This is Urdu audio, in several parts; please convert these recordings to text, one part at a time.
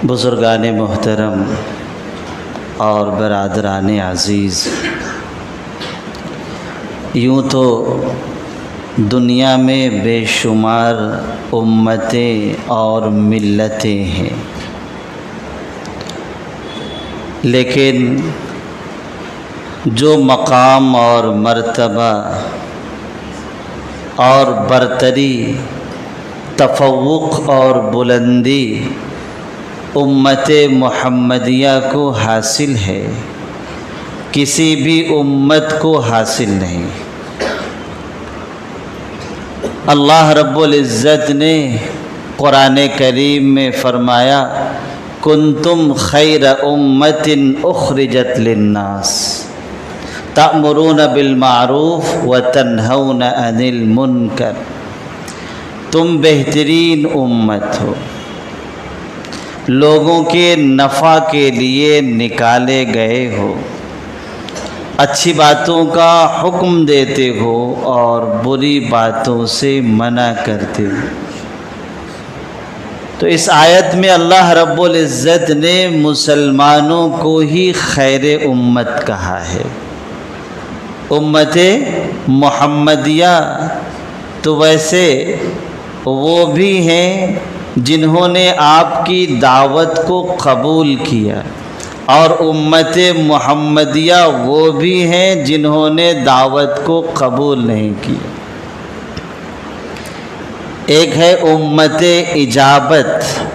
بزرگان محترم اور برادران عزیز، یوں تو دنیا میں بے شمار امتیں اور ملتیں ہیں، لیکن جو مقام اور مرتبہ اور برتری، تفوق اور بلندی امت محمدیہ کو حاصل ہے، کسی بھی امت کو حاصل نہیں۔ اللہ رب العزت نے قرآن کریم میں فرمایا، کنتم خیر امت اخرجت للناس تأمرون بالمعروف وتنہون عن المنکر، تم بہترین امت ہو، لوگوں کے نفع کے لیے نکالے گئے ہو، اچھی باتوں کا حکم دیتے ہو اور بری باتوں سے منع کرتے ہو۔ تو اس آیت میں اللہ رب العزت نے مسلمانوں کو ہی خیر امت کہا ہے۔ امت محمدیہ تو ویسے وہ بھی ہیں جنہوں نے آپ کی دعوت کو قبول کیا، اور امت محمدیہ وہ بھی ہیں جنہوں نے دعوت کو قبول نہیں کیا۔ ایک ہے امت اجابت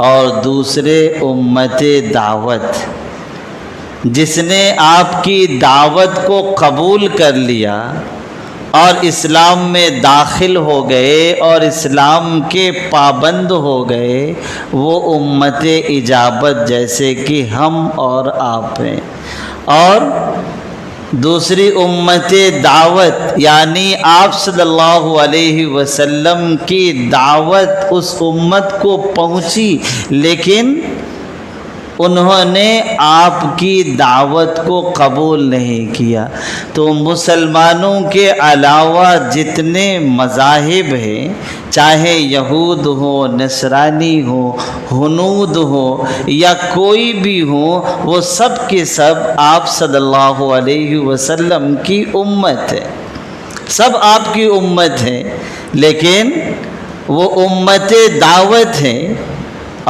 اور دوسرے امت دعوت۔ جس نے آپ کی دعوت کو قبول کر لیا اور اسلام میں داخل ہو گئے اور اسلام کے پابند ہو گئے، وہ امت اجابت جیسے کہ ہم اور آپ ہیں۔ اور دوسری امت دعوت یعنی آپ صلی اللہ علیہ وسلم کی دعوت اس امت کو پہنچی، لیکن انہوں نے آپ کی دعوت کو قبول نہیں کیا۔ تو مسلمانوں کے علاوہ جتنے مذاہب ہیں، چاہے یہود ہو، نصرانی ہو، ہنود ہو یا کوئی بھی ہو، وہ سب کے سب آپ صلی اللہ علیہ وسلم کی امت ہے، سب آپ کی امت ہے، لیکن وہ امت دعوت ہے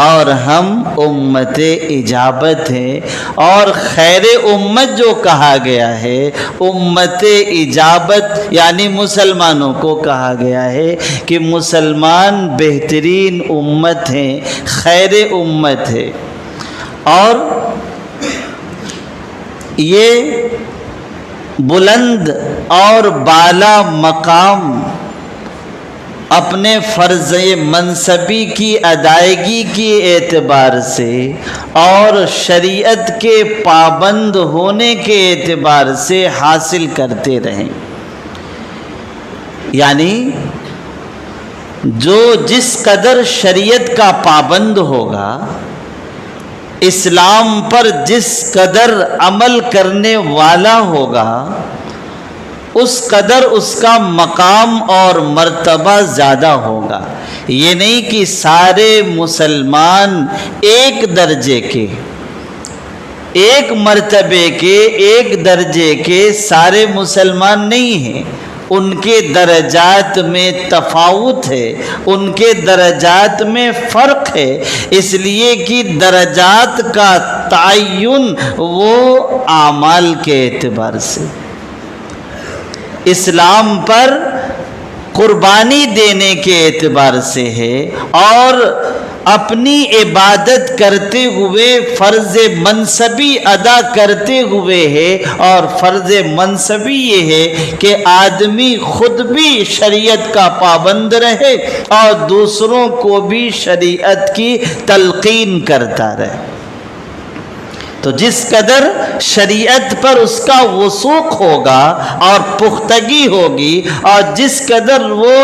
اور ہم امت اجابت ہیں۔ اور خیر امت جو کہا گیا ہے، امت اجابت یعنی مسلمانوں کو کہا گیا ہے کہ مسلمان بہترین امت ہیں، خیر امت ہے۔ اور یہ بلند اور بالا مقام اپنے فرض منصبی کی ادائیگی کے اعتبار سے اور شریعت کے پابند ہونے کے اعتبار سے حاصل کرتے رہیں۔ یعنی جو جس قدر شریعت کا پابند ہوگا، اسلام پر جس قدر عمل کرنے والا ہوگا، اس قدر اس کا مقام اور مرتبہ زیادہ ہوگا۔ یہ نہیں کہ سارے مسلمان ایک درجے کے، ایک مرتبے کے، ایک درجے کے سارے مسلمان نہیں ہیں، ان کے درجات میں تفاوت ہے، ان کے درجات میں فرق ہے، اس لیے کہ درجات کا تعین وہ اعمال کے اعتبار سے۔ اسلام پر قربانی دینے کے اعتبار سے ہے، اور اپنی عبادت کرتے ہوئے فرض منصبی ادا کرتے ہوئے ہے، اور فرض منصبی یہ ہے کہ آدمی خود بھی شریعت کا پابند رہے اور دوسروں کو بھی شریعت کی تلقین کرتا رہے۔ تو جس قدر شریعت پر اس کا وثوق ہوگا اور پختگی ہوگی، اور جس قدر وہ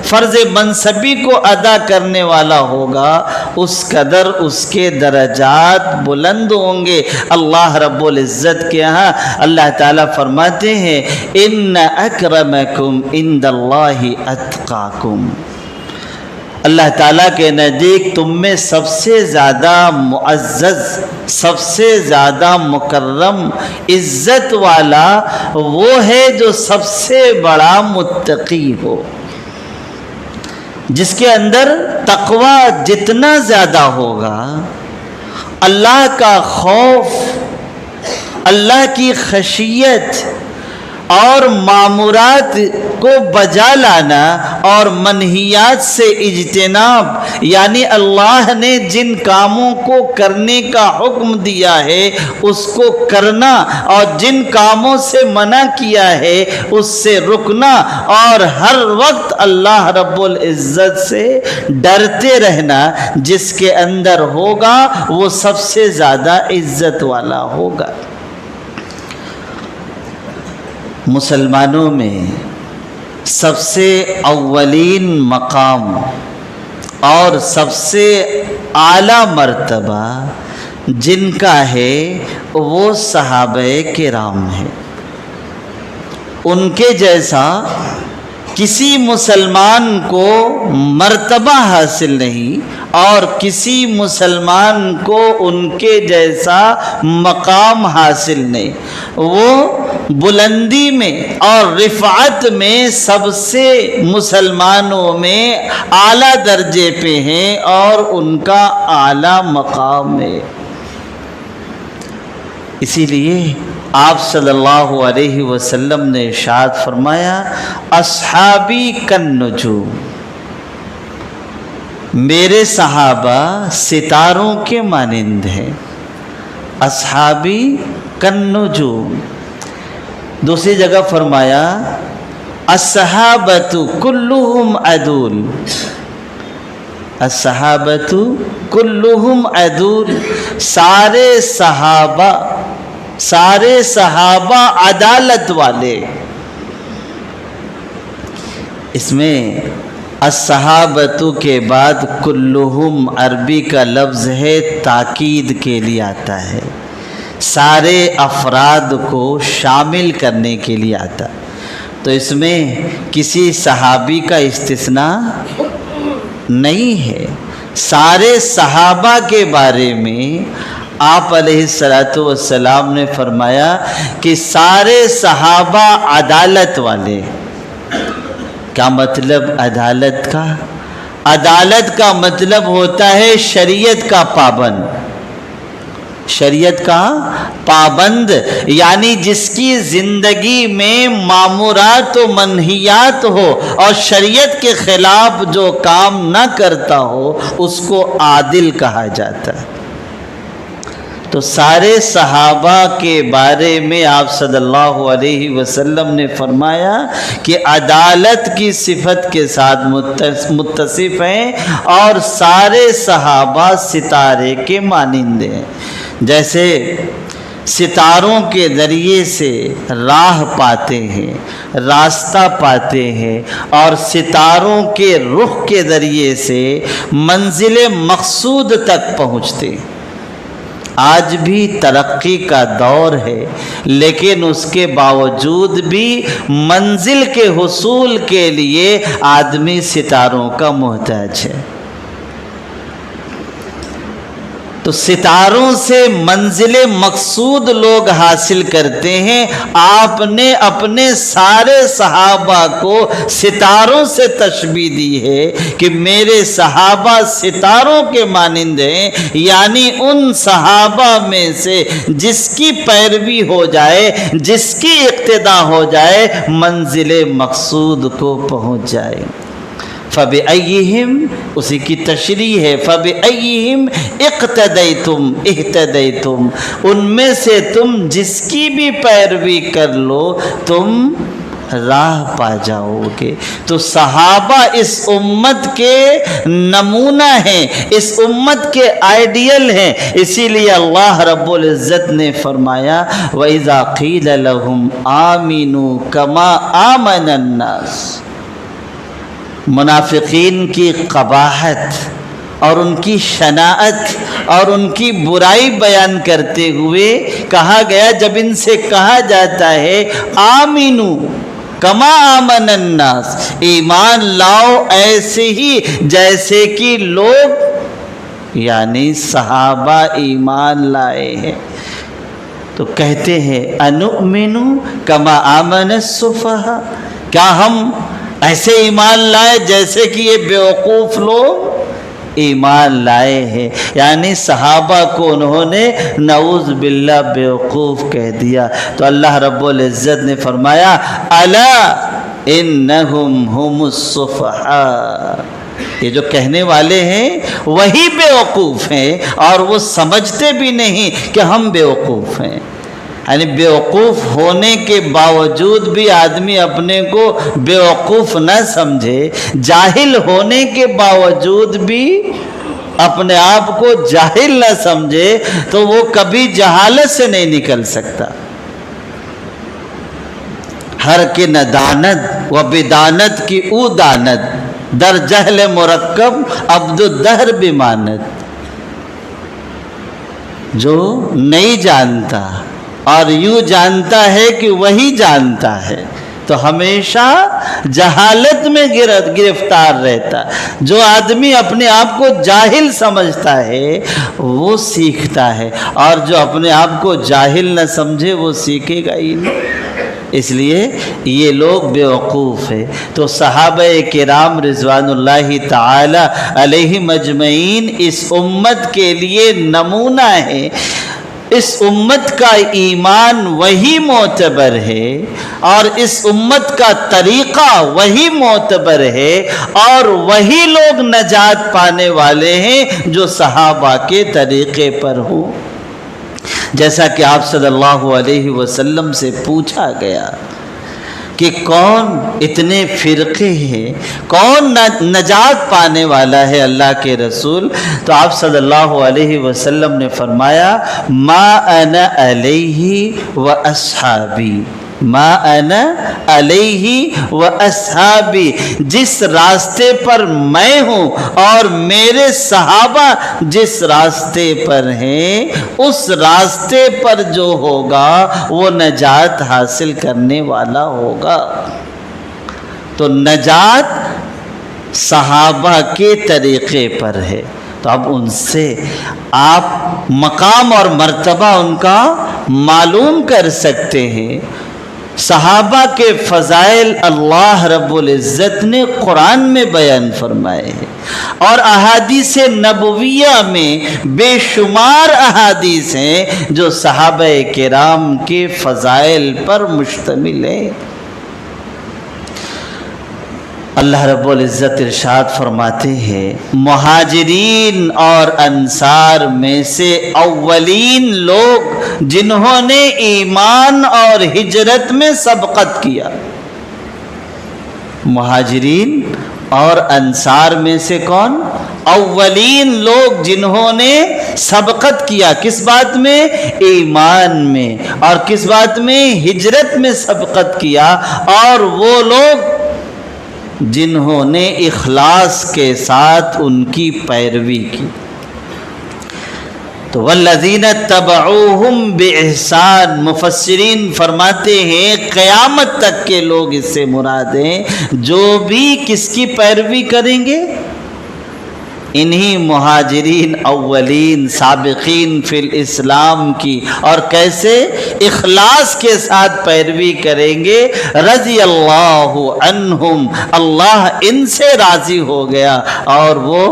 فرض منصبی کو ادا کرنے والا ہوگا، اس قدر اس کے درجات بلند ہوں گے اللہ رب العزت کے ہاں۔ اللہ تعالیٰ فرماتے ہیں، ان اکرمکم عند اللہ اتقاکم، اللہ تعالیٰ کے نزدیک تم میں سب سے زیادہ معزز، سب سے زیادہ مکرم، عزت والا وہ ہے جو سب سے بڑا متقی ہو، جس کے اندر تقوی جتنا زیادہ ہوگا، اللہ کا خوف، اللہ کی خشیت اور مامورات کو بجا لانا اور منہیات سے اجتناب، یعنی اللہ نے جن کاموں کو کرنے کا حکم دیا ہے اس کو کرنا، اور جن کاموں سے منع کیا ہے اس سے رکنا، اور ہر وقت اللہ رب العزت سے ڈرتے رہنا، جس کے اندر ہوگا وہ سب سے زیادہ عزت والا ہوگا۔ مسلمانوں میں سب سے اولین مقام اور سب سے اعلیٰ مرتبہ جن کا ہے وہ صحابہ کرام ہے۔ ان کے جیسا کسی مسلمان کو مرتبہ حاصل نہیں، اور کسی مسلمان کو ان کے جیسا مقام حاصل نہیں۔ وہ بلندی میں اور رفعت میں سب سے مسلمانوں میں اعلیٰ درجے پہ ہیں اور ان کا اعلیٰ مقام ہے۔ اسی لیے آپ صلی اللہ علیہ وسلم نے ارشاد فرمایا، اصحابی کالنجوم، میرے صحابہ ستاروں کے مانند ہیں۔ اصحابی کالنجوم۔ دوسری جگہ فرمایا، الصحابۃ کلہم عدول، الصحابۃ کلہم عدول، سارے صحابہ عدالت والے۔ اس میں الصحابۃ کے بعد کلہم عربی کا لفظ ہے، تاکید کے لیے آتا ہے، سارے افراد کو شامل کرنے کے لیے آتا، تو اس میں کسی صحابی کا استثناء نہیں ہے۔ سارے صحابہ کے بارے میں آپ علیہ الصلاۃ والسلام نے فرمایا کہ سارے صحابہ عدالت والے۔ کیا مطلب عدالت کا؟ عدالت کا مطلب ہوتا ہے شریعت کا پابند، شریعت کا پابند، یعنی جس کی زندگی میں مامورات و منہیات ہو اور شریعت کے خلاف جو کام نہ کرتا ہو اس کو عادل کہا جاتا ہے۔ تو سارے صحابہ کے بارے میں آپ صلی اللہ علیہ وسلم نے فرمایا کہ عدالت کی صفت کے ساتھ متصف ہیں، اور سارے صحابہ ستارے کے مانند ہیں۔ جیسے ستاروں کے ذریعے سے راہ پاتے ہیں، راستہ پاتے ہیں، اور ستاروں کے رخ کے ذریعے سے منزل مقصود تک پہنچتے ہیں۔ آج بھی ترقی کا دور ہے، لیکن اس کے باوجود بھی منزل کے حصول کے لیے آدمی ستاروں کا محتاج ہے۔ تو ستاروں سے منزل مقصود لوگ حاصل کرتے ہیں۔ آپ نے اپنے سارے صحابہ کو ستاروں سے تشبیہ دی ہے کہ میرے صحابہ ستاروں کے مانند ہیں، یعنی ان صحابہ میں سے جس کی پیروی ہو جائے، جس کی اقتداء ہو جائے، منزل مقصود کو پہنچ جائے۔ فَبِأَيِّهِمْ اسی کی تشریح ہے، فَبِأَيِّهِمْ اقتدیتم اہتدیتم، ان میں سے تم جس کی بھی پیروی کر لو تم راہ پا جاؤ گے۔ تو صحابہ اس امت کے نمونہ ہیں، اس امت کے آئیڈیل ہیں، اسی لیے اللہ رب العزت نے فرمایا وَإِذَا قِيلَ لَهُمْ آمِنُوا كَمَا آمَنَ النَّاسُ۔ منافقین کی قباحت اور ان کی شناعت اور ان کی برائی بیان کرتے ہوئے کہا گیا، جب ان سے کہا جاتا ہے آمینو، کما آمن الناس، ایمان لاؤ ایسے ہی جیسے کہ لوگ یعنی صحابہ ایمان لائے ہیں۔ تو کہتے ہیں انؤمن کما آمن السفہاء، کیا ہم ایسے ایمان لائے جیسے کہ یہ بیوقوف لوگ ایمان لائے ہیں؟ یعنی صحابہ کو انہوں نے نعوذ باللہ بیوقوف کہہ دیا۔ تو اللہ رب العزت نے فرمایا الا انہم ہم السفہاء، یہ جو کہنے والے ہیں وہی بیوقوف ہیں، اور وہ سمجھتے بھی نہیں کہ ہم بیوقوف ہیں۔ یعنی بیوقوف ہونے کے باوجود بھی آدمی اپنے کو بیوقوف نہ سمجھے، جاہل ہونے کے باوجود بھی اپنے آپ کو جاہل نہ سمجھے، تو وہ کبھی جہالت سے نہیں نکل سکتا۔ ہر کے ندانت و بدانت کی او دانت، در جہل مرکب عبد الدہر بمانت، جو نہیں جانتا اور یوں جانتا ہے کہ وہی جانتا ہے، تو ہمیشہ جہالت میں گرفتار رہتا۔ جو آدمی اپنے آپ کو جاہل سمجھتا ہے وہ سیکھتا ہے، اور جو اپنے آپ کو جاہل نہ سمجھے وہ سیکھے گا ہی نہیں۔ اس لیے یہ لوگ بیوقوف ہیں۔ تو صحابہ کرام رضوان اللہ تعالی علیہم اجمعین اس امت کے لیے نمونہ ہے۔ اس امت کا ایمان وہی معتبر ہے، اور اس امت کا طریقہ وہی معتبر ہے، اور وہی لوگ نجات پانے والے ہیں جو صحابہ کے طریقے پر ہوں۔ جیسا کہ آپ صلی اللہ علیہ وسلم سے پوچھا گیا کہ کون اتنے فرقے ہیں، کون نجات پانے والا ہے اللہ کے رسول؟ تو آپ صلی اللہ علیہ وسلم نے فرمایا ما انا علیہ و اصحابی، ما انا علیہ و اصحابی، جس راستے پر میں ہوں اور میرے صحابہ جس راستے پر ہیں، اس راستے پر جو ہوگا وہ نجات حاصل کرنے والا ہوگا۔ تو نجات صحابہ کے طریقے پر ہے۔ تو اب ان سے آپ مقام اور مرتبہ ان کا معلوم کر سکتے ہیں۔ صحابہ کے فضائل اللہ رب العزت نے قرآن میں بیان فرمائے ہیں، اور احادیث نبویہ میں بے شمار احادیث ہیں جو صحابہ کرام کے فضائل پر مشتمل ہیں۔ اللہ رب العزت ارشاد فرماتے ہیں مہاجرین اور انصار میں سے اولین لوگ جنہوں نے ایمان اور ہجرت میں سبقت کیا، مہاجرین اور انصار میں سے کون؟ اولین لوگ جنہوں نے سبقت کیا، کس بات میں؟ ایمان میں، اور کس بات میں؟ ہجرت میں سبقت کیا، اور وہ لوگ جنہوں نے اخلاص کے ساتھ ان کی پیروی کی۔ تو والذین تبعوہم بإحسان، مفسرین فرماتے ہیں قیامت تک کے لوگ اس سے مراد ہیں جو بھی کس کی پیروی کریں گے؟ انہی مہاجرین اولین سابقین فی الاسلام کی، اور کیسے؟ اخلاص کے ساتھ پیروی کریں گے۔ رضی اللہ عنہم، اللہ ان سے راضی ہو گیا اور وہ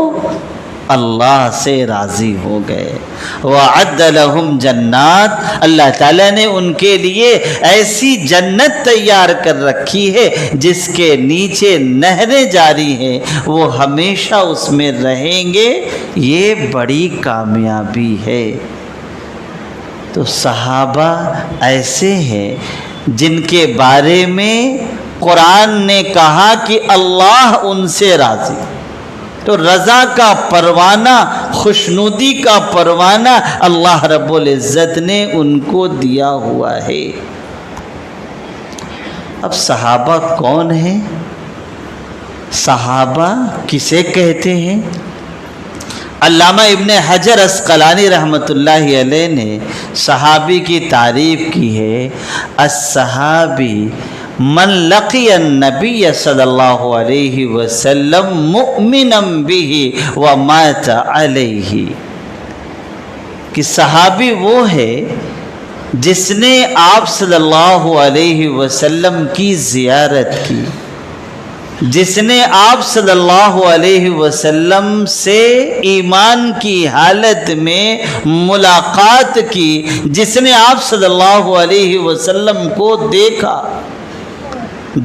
اللہ سے راضی ہو گئے۔ وَعَدَّ لَهُمْ جَنَّاتٍ، اللہ تعالیٰ نے ان کے لیے ایسی جنت تیار کر رکھی ہے جس کے نیچے نہریں جاری ہیں، وہ ہمیشہ اس میں رہیں گے۔ یہ بڑی کامیابی ہے۔ تو صحابہ ایسے ہیں جن کے بارے میں قرآن نے کہا کہ اللہ ان سے راضی۔ تو رضا کا پروانہ، خوشنودی کا پروانہ اللہ رب العزت نے ان کو دیا ہوا ہے۔ اب صحابہ کون ہیں؟ صحابہ کسے کہتے ہیں؟ علامہ ابن حجر عسقلانی رحمۃ اللہ علیہ نے صحابی کی تعریف کی ہے، الصحابی من لقی النبی صلی اللہ علیہ وسلم مؤمنا بہ ومات علیہ، کہ صحابی وہ ہے جس نے آپ صلی اللہ علیہ وسلم کی زیارت کی، جس نے آپ صلی اللہ علیہ وسلم سے ایمان کی حالت میں ملاقات کی، جس نے آپ صلی اللہ علیہ وسلم کو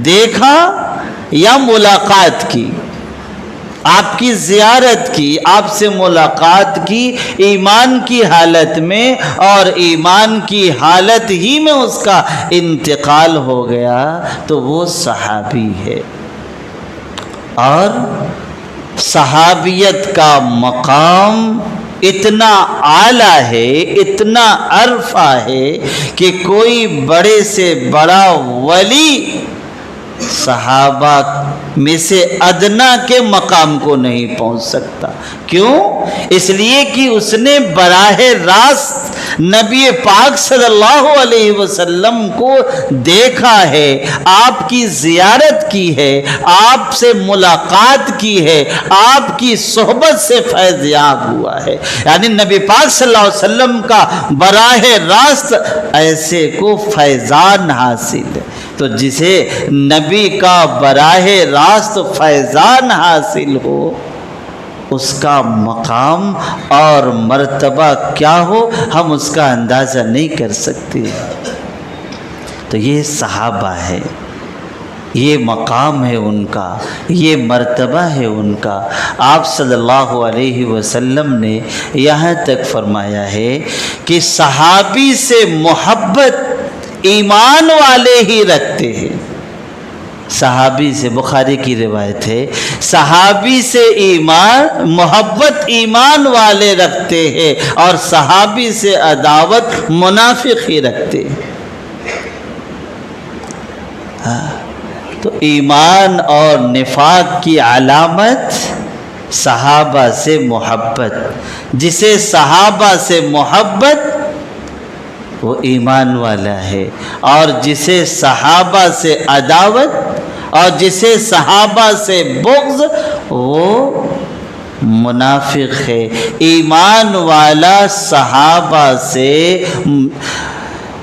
دیکھا یا ملاقات کی، آپ کی زیارت کی، آپ سے ملاقات کی ایمان کی حالت میں، اور ایمان کی حالت ہی میں اس کا انتقال ہو گیا، تو وہ صحابی ہے۔ اور صحابیت کا مقام اتنا اعلیٰ ہے، اتنا عرفہ ہے کہ کوئی بڑے سے بڑا ولی صحابہ میں سے ادنا کے مقام کو نہیں پہنچ سکتا۔ کیوں؟ اس لیے کہ اس نے براہ راست نبی پاک صلی اللہ علیہ وسلم کو دیکھا ہے، آپ کی زیارت کی ہے، آپ سے ملاقات کی ہے، آپ کی صحبت سے فیض یاب ہوا ہے، یعنی نبی پاک صلی اللہ علیہ وسلم کا براہ راست ایسے کو فیضان حاصل ہے۔ تو جسے نبی کا براہ راست فیضان حاصل ہو، اس کا مقام اور مرتبہ کیا ہو، ہم اس کا اندازہ نہیں کر سکتے۔ تو یہ صحابہ ہے، یہ مقام ہے ان کا، یہ مرتبہ ہے ان کا۔ آپ صلی اللہ علیہ وسلم نے یہاں تک فرمایا ہے کہ صحابی سے محبت ایمان والے ہی رکھتے ہیں۔ صحابی سے، بخاری کی روایت ہے، صحابی سے محبت ایمان والے رکھتے ہیں، اور صحابی سے عداوت منافق ہی رکھتے ہیں۔ تو ایمان اور نفاق کی علامت صحابہ سے محبت، جسے صحابہ سے محبت وہ ایمان والا ہے، اور جسے صحابہ سے عداوت اور جسے صحابہ سے بغض وہ منافق ہے۔ ایمان والا صحابہ سے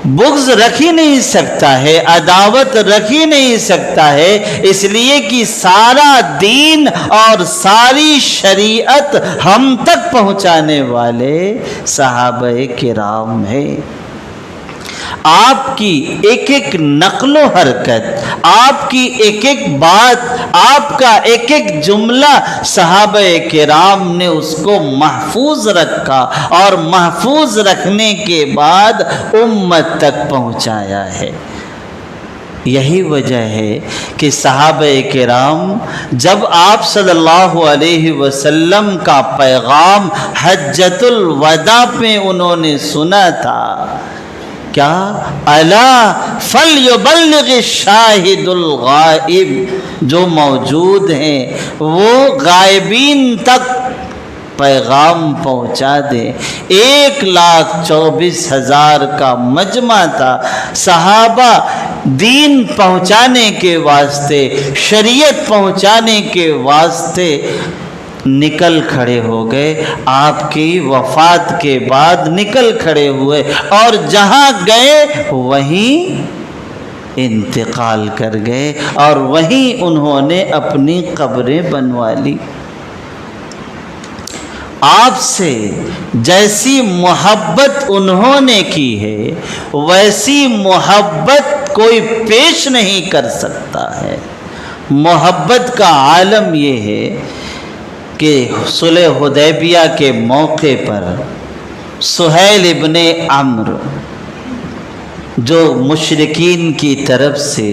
بغض رکھ ہی نہیں سکتا ہے، عداوت رکھ ہی نہیں سکتا ہے، اس لیے کہ سارا دین اور ساری شریعت ہم تک پہنچانے والے صحابہ کرام ہیں۔ آپ کی ایک ایک نقل و حرکت، آپ کی ایک ایک بات، آپ کا ایک ایک جملہ صحابہ کرام نے اس کو محفوظ رکھا، اور محفوظ رکھنے کے بعد امت تک پہنچایا ہے۔ یہی وجہ ہے کہ صحابہ کرام جب آپ صلی اللہ علیہ وسلم کا پیغام حجۃ الوداع میں انہوں نے سنا تھا، کیا الا فلیبلغ الشاہد الغائب، جو موجود ہیں وہ غائبین تک پیغام پہنچا دیں۔ 1,24,000 کا مجمع تھا، صحابہ دین پہنچانے کے واسطے، شریعت پہنچانے کے واسطے نکل کھڑے ہو گئے۔ آپ کی وفات کے بعد نکل کھڑے ہوئے، اور جہاں گئے وہیں انتقال کر گئے، اور وہیں انہوں نے اپنی قبریں بنوا لی۔ آپ سے جیسی محبت انہوں نے کی ہے، ویسی محبت کوئی پیش نہیں کر سکتا ہے۔ محبت کا عالم یہ ہے کہ صلح حدیبیہ کے موقع پر سہیل ابن عمرو جو مشرکین کی طرف سے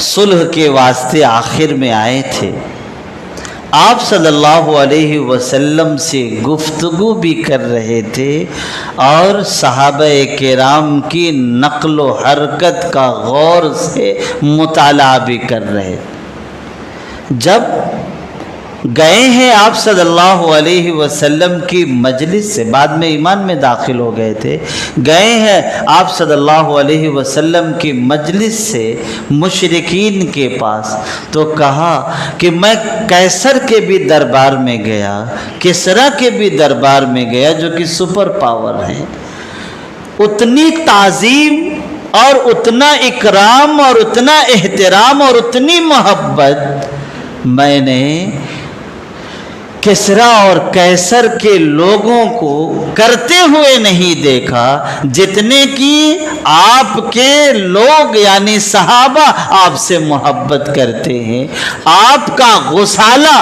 صلح کے واسطے آخر میں آئے تھے، آپ صلی اللہ علیہ وسلم سے گفتگو بھی کر رہے تھے، اور صحابہ کرام کی نقل و حرکت کا غور سے مطالعہ بھی کر رہے تھے۔ جب گئے ہیں آپ صلی اللہ علیہ وسلم کی مجلس سے، بعد میں ایمان میں داخل ہو گئے تھے، گئے ہیں آپ صلی اللہ علیہ وسلم کی مجلس سے مشرکین کے پاس، تو کہا کہ میں قیصر کے بھی دربار میں گیا، کسریٰ کے بھی دربار میں گیا جو کہ سپر پاور ہیں، اتنی تعظیم اور اتنا اکرام اور اتنا احترام اور اتنی محبت میں نے کسریٰ اور قیصر کے لوگوں کو کرتے ہوئے نہیں دیکھا جتنے کہ آپ کے لوگ یعنی صحابہ آپ سے محبت کرتے ہیں۔ آپ کا غسالہ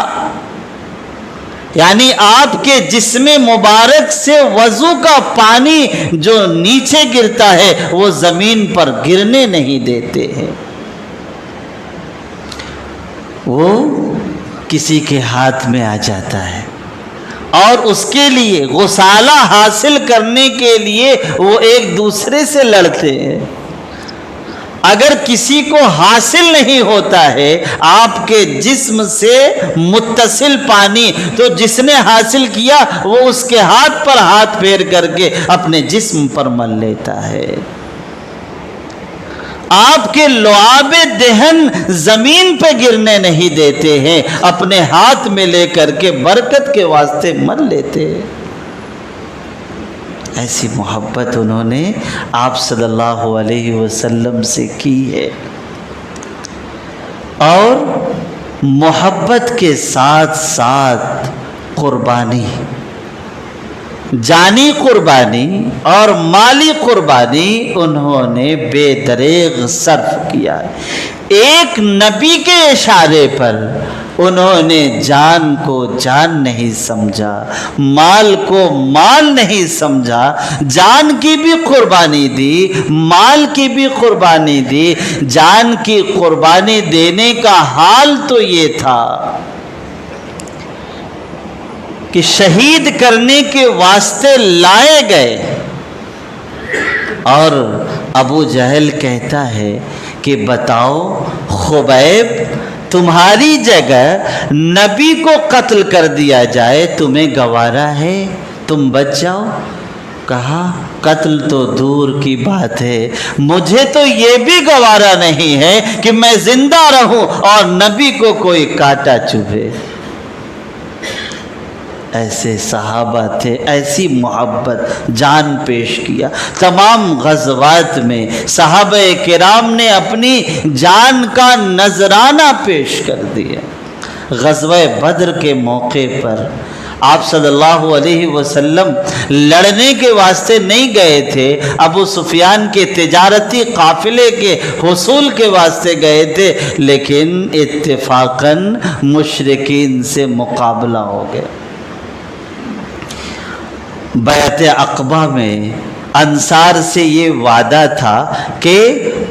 یعنی آپ کے جسم مبارک سے وضو کا پانی جو نیچے گرتا ہے وہ زمین پر گرنے نہیں دیتے ہیں، وہ کسی کے ہاتھ میں آ جاتا ہے، اور اس کے لیے غسالہ حاصل کرنے کے لیے وہ ایک دوسرے سے لڑتے ہیں۔ اگر کسی کو حاصل نہیں ہوتا ہے آپ کے جسم سے متصل پانی تو جس نے حاصل کیا وہ اس کے ہاتھ پر ہاتھ پھیر کر کے اپنے جسم پر مل لیتا ہے۔ آپ کے لعاب دہن زمین پہ گرنے نہیں دیتے ہیں، اپنے ہاتھ میں لے کر کے برکت کے واسطے مل لیتے ہیں۔ ایسی محبت انہوں نے آپ صلی اللہ علیہ وسلم سے کی ہے، اور محبت کے ساتھ ساتھ قربانی، جانی قربانی اور مالی قربانی انہوں نے بے دریغ صرف کیا۔ ایک نبی کے اشارے پر انہوں نے جان کو جان نہیں سمجھا، مال کو مال نہیں سمجھا، جان کی بھی قربانی دی، مال کی بھی قربانی دی۔ جان کی قربانی دینے کا حال تو یہ تھا کہ شہید کرنے کے واسطے لائے گئے، اور ابو جہل کہتا ہے کہ بتاؤ خبیب، تمہاری جگہ نبی کو قتل کر دیا جائے تمہیں گوارا ہے؟ تم بچ جاؤ۔ کہا قتل تو دور کی بات ہے، مجھے تو یہ بھی گوارا نہیں ہے کہ میں زندہ رہوں اور نبی کو کوئی کاٹا چبھے۔ ایسے صحابہ تھے، ایسی محبت، جان پیش کیا۔ تمام غزوات میں صحابہ کرام نے اپنی جان کا نذرانہ پیش کر دیا۔ غزوہ بدر کے موقع پر آپ صلی اللہ علیہ وسلم لڑنے کے واسطے نہیں گئے تھے، ابو سفیان کے تجارتی قافلے کے حصول کے واسطے گئے تھے، لیکن اتفاقاً مشرکین سے مقابلہ ہو گیا۔ بیعت عقبہ میں انصار سے یہ وعدہ تھا کہ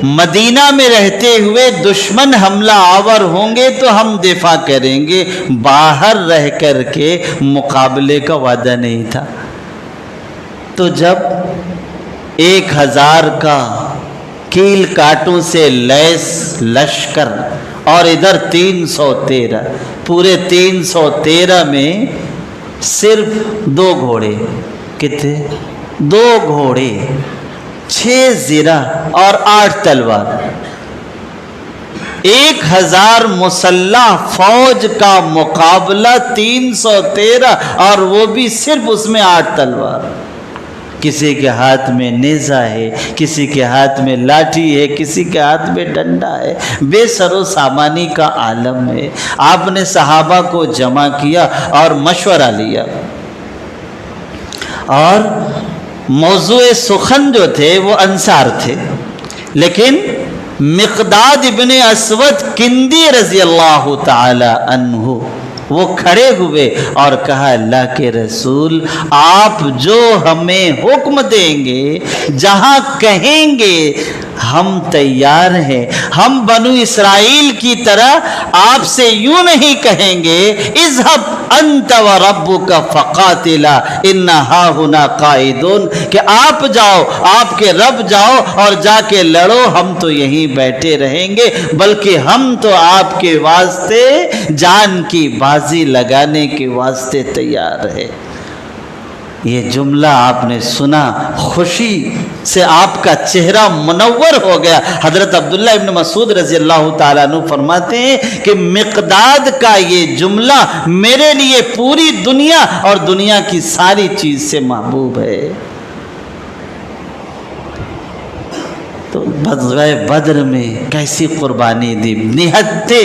مدینہ میں رہتے ہوئے دشمن حملہ آور ہوں گے تو ہم دفاع کریں گے، باہر رہ کر کے مقابلے کا وعدہ نہیں تھا۔ تو جب 1000 کا کیل کاٹوں سے لیس لشکر اور ادھر 313، پورے 313 میں صرف 2 گھوڑے، کتنے؟ 2 گھوڑے، 6 زرہ اور 8 تلوار، 1000 مسلح فوج کا مقابلہ 313، اور وہ بھی صرف اس میں 8 تلوار۔ کسی کے ہاتھ میں نیزہ ہے، کسی کے ہاتھ میں لاٹھی ہے، کسی کے ہاتھ میں ڈنڈا ہے، بے سر و سامانی کا عالم ہے۔ آپ نے صحابہ کو جمع کیا اور مشورہ لیا، اور موضوع سخن جو تھے وہ انصار تھے، لیکن مقداد ابن اسود کندی رضی اللہ تعالی عنہ وہ کھڑے ہوئے اور کہا اللہ کے رسول، آپ جو ہمیں حکم دیں گے، جہاں کہیں گے ہم تیار ہیں۔ ہم بنو اسرائیل کی طرح آپ سے یوں نہیں کہیں گے اذهب انت وربک فقاتلا انا ہاہنا قاعدون، کہ آپ جاؤ، آپ کے رب جاؤ اور جا کے لڑو، ہم تو یہیں بیٹھے رہیں گے، بلکہ ہم تو آپ کے واسطے جان کی بازی لگانے کے واسطے تیار ہے۔ یہ جملہ آپ نے سنا، خوشی سے آپ کا چہرہ منور ہو گیا۔ حضرت عبداللہ ابن مسعود رضی اللہ تعالیٰ عنہ فرماتے ہیں کہ مقداد کا یہ جملہ میرے لیے پوری دنیا اور دنیا کی ساری چیز سے محبوب ہے۔ تو غزوہ بدر میں کیسی قربانی دی، نہتے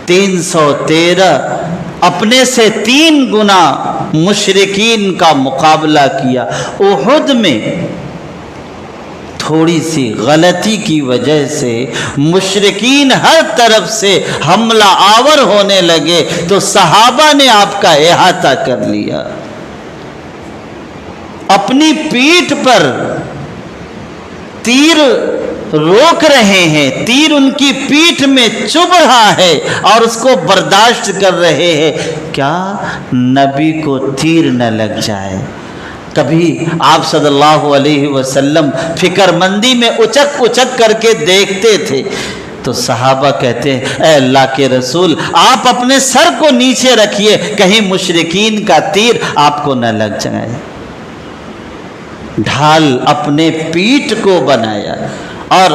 313 اپنے سے 3 گنا مشرکین کا مقابلہ کیا۔ احد میں تھوڑی سی غلطی کی وجہ سے مشرکین ہر طرف سے حملہ آور ہونے لگے تو صحابہ نے آپ کا احاطہ کر لیا، اپنی پیٹھ پر تیر روک رہے ہیں، تیر ان کی پیٹھ میں چبھ رہا ہے اور اس کو برداشت کر رہے ہیں، کیا نبی کو تیر نہ لگ جائے۔ کبھی آپ صلی اللہ علیہ وسلم فکر مندی میں اچک اچک کر کے دیکھتے تھے تو صحابہ کہتے ہیں اے اللہ کے رسول آپ اپنے سر کو نیچے رکھیے، کہیں مشرکین کا تیر آپ کو نہ لگ جائے۔ ڈھال اپنے پیٹھ کو بنایا اور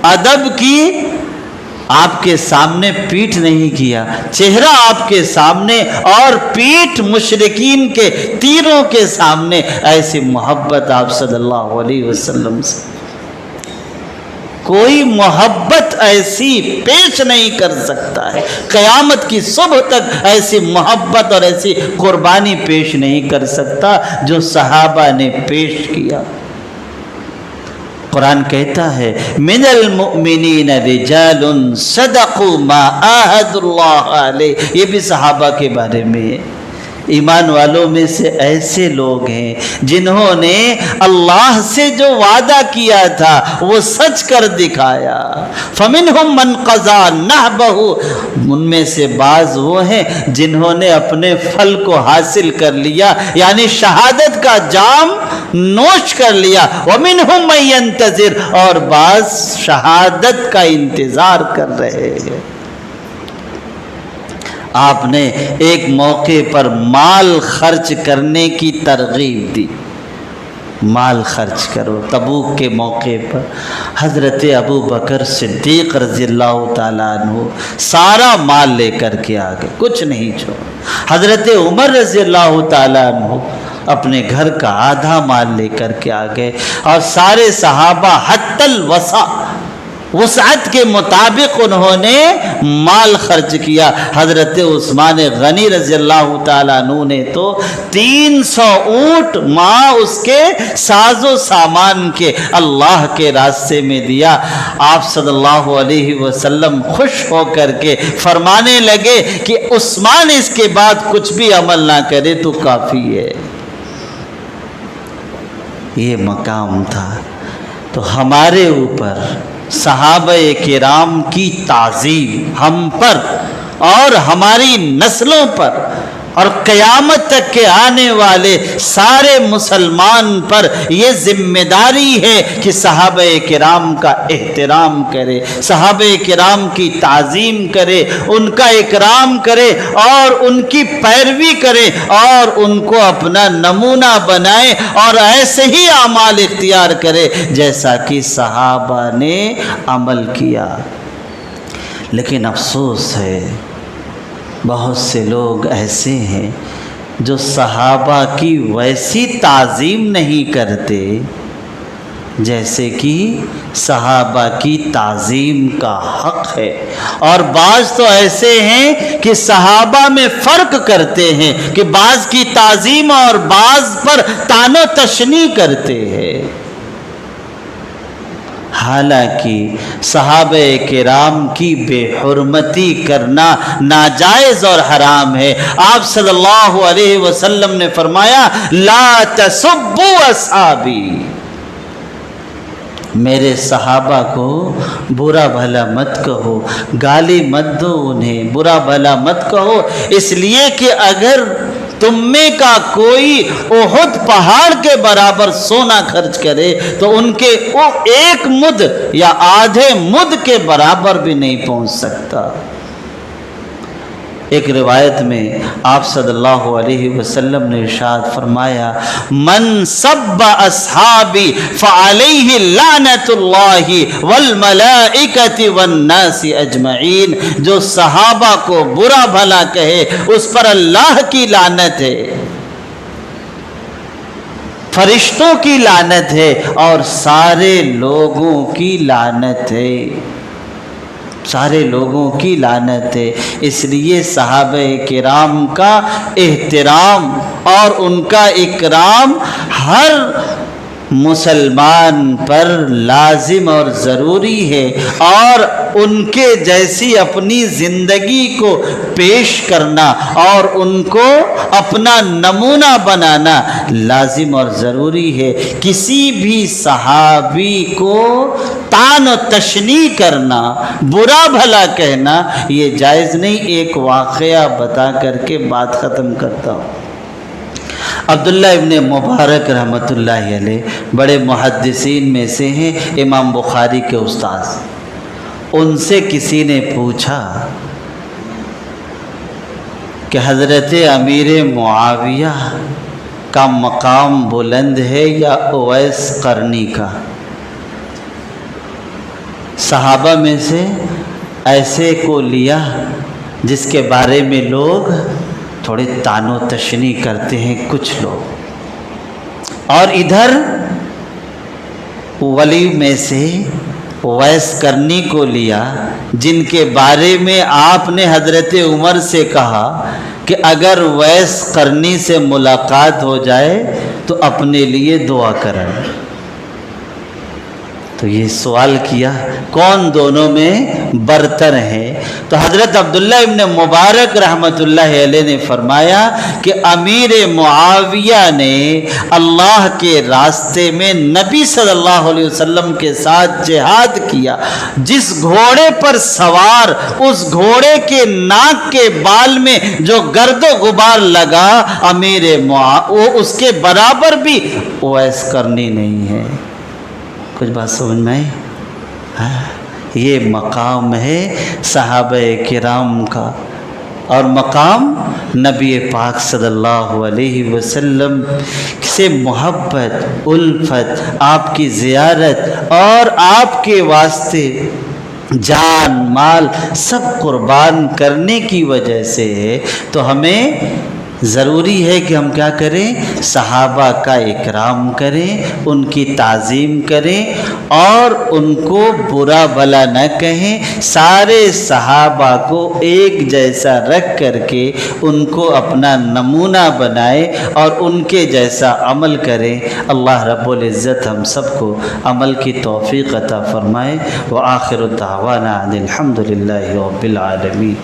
ادب کی آپ کے سامنے پیٹھ نہیں کیا، چہرہ آپ کے سامنے اور پیٹھ مشرکین کے تیروں کے سامنے، ایسی محبت آپ صلی اللہ علیہ وسلم سے کوئی محبت ایسی پیش نہیں کر سکتا ہے، قیامت کی صبح تک ایسی محبت اور ایسی قربانی پیش نہیں کر سکتا جو صحابہ نے پیش کیا۔ قرآن کہتا ہے من المؤمنین رجال صدقوا ما عاہدوا اللہ علیہ، یہ بھی صحابہ کے بارے میں ہے۔ ایمان والوں میں سے ایسے لوگ ہیں جنہوں نے اللہ سے جو وعدہ کیا تھا وہ سچ کر دکھایا۔ فمنہم من قضا نحبہ، ان میں سے بعض وہ ہیں جنہوں نے اپنے پھل کو حاصل کر لیا، یعنی شہادت کا جام نوش کر لیا۔ ومنہم من ینتظر، اور بعض شہادت کا انتظار کر رہے ہیں۔ آپ نے ایک موقع پر مال خرچ کرنے کی ترغیب دی، مال خرچ کرو۔ تبوک کے موقع پر حضرت ابو بکر صدیق رضی اللہ تعالیٰ عنہ سارا مال لے کر کے آگے، کچھ نہیں چھوڑا۔ حضرت عمر رضی اللہ تعالیٰ عنہ اپنے گھر کا آدھا مال لے کر کے آگئے، اور سارے صحابہ حتی الوسع، وسعت کے مطابق انہوں نے مال خرچ کیا۔ حضرت عثمان غنی رضی اللہ تعالیٰ عنہ نے تو 300 اونٹ ماں اس کے ساز و سامان کے اللہ کے راستے میں دیا۔ آپ صلی اللہ علیہ وسلم خوش ہو کر کے فرمانے لگے کہ عثمان اس کے بعد کچھ بھی عمل نہ کرے تو کافی ہے۔ یہ مقام تھا۔ تو ہمارے اوپر صحابہ کرام کی تعظیم، ہم پر اور ہماری نسلوں پر اور قیامت تک کے آنے والے سارے مسلمان پر یہ ذمہ داری ہے کہ صحابہ کرام کا احترام کرے، صحابہ کرام کی تعظیم کرے، ان کا اکرام کرے اور ان کی پیروی کرے اور ان کو اپنا نمونہ بنائے اور ایسے ہی اعمال اختیار کرے جیسا کہ صحابہ نے عمل کیا۔ لیکن افسوس ہے بہت سے لوگ ایسے ہیں جو صحابہ کی ویسی تعظیم نہیں کرتے جیسے کہ صحابہ کی تعظیم کا حق ہے، اور بعض تو ایسے ہیں کہ صحابہ میں فرق کرتے ہیں کہ بعض کی تعظیم اور بعض پر طعن و تشنیع کرتے ہیں۔ حالانکہ صحابہ کرام کی بے حرمتی کرنا ناجائز اور حرام ہے۔ آپ صلی اللہ علیہ وسلم نے فرمایا لا تسبوا اصحابی، میرے صحابہ کو برا بھلا مت کہو، گالی مت دو انہیں، برا بھلا مت کہو، اس لیے کہ اگر تم میں کا کوئی احد پہاڑ کے برابر سونا خرچ کرے تو ان کے وہ ایک مد یا آدھے مد کے برابر بھی نہیں پہنچ سکتا۔ ایک روایت میں آپ صلی اللہ علیہ وسلم نے ارشاد فرمایا، من سب اصحابی فعلیہ لعنت اللہ والملائکۃ والناس اجمعین، جو صحابہ کو برا بھلا کہے اس پر اللہ کی لعنت ہے، فرشتوں کی لعنت ہے اور سارے لوگوں کی لعنت ہے، سارے لوگوں کی لعنت ہے۔ اس لیے صحابہ کرام کا احترام اور ان کا اکرام ہر مسلمان پر لازم اور ضروری ہے، اور ان کے جیسی اپنی زندگی کو پیش کرنا اور ان کو اپنا نمونہ بنانا لازم اور ضروری ہے۔ کسی بھی صحابی کو طعن و تشنیع کرنا، برا بھلا کہنا یہ جائز نہیں۔ ایک واقعہ بتا کر کے بات ختم کرتا ہوں۔ عبداللہ ابن مبارک رحمۃ اللہ علیہ بڑے محدثین میں سے ہیں، امام بخاری کے استاذ۔ ان سے کسی نے پوچھا کہ حضرت امیر معاویہ کا مقام بلند ہے یا اویس قرنی کا؟ صحابہ میں سے ایسے کو لیا جس کے بارے میں لوگ تھوڑے طعن و تشنیع کرتے ہیں کچھ لوگ، اور ادھر ولی میں سے اویس قرنی کو لیا جن کے بارے میں آپ نے حضرت عمر سے کہا کہ اگر اویس قرنی سے ملاقات ہو جائے تو اپنے لیے دعا کریں۔ تو یہ سوال کیا کون دونوں میں برتر ہے؟ تو حضرت عبداللہ ابن مبارک رحمۃ اللہ علیہ نے فرمایا کہ امیر معاویہ نے اللہ کے راستے میں نبی صلی اللہ علیہ وسلم کے ساتھ جہاد کیا، جس گھوڑے پر سوار اس گھوڑے کے ناک کے بال میں جو گرد و غبار لگا وہ اس کے برابر بھی اویس قرنی نہیں ہے۔ کچھ بات سمجھ میں آئی؟ یہ مقام ہے صحابہ کرام کا، اور مقام نبی پاک صلی اللہ علیہ وسلم سے محبت، الفت، آپ کی زیارت اور آپ کے واسطے جان مال سب قربان کرنے کی وجہ سے ہے۔ تو ہمیں ضروری ہے کہ ہم کیا کریں؟ صحابہ کا اکرام کریں، ان کی تعظیم کریں اور ان کو برا بھلا نہ کہیں، سارے صحابہ کو ایک جیسا رکھ کر کے ان کو اپنا نمونہ بنائے اور ان کے جیسا عمل کریں۔ اللہ رب العزت ہم سب کو عمل کی توفیق عطا فرمائے۔ وآخر دعوانا ان الحمد للہ رب العالمین۔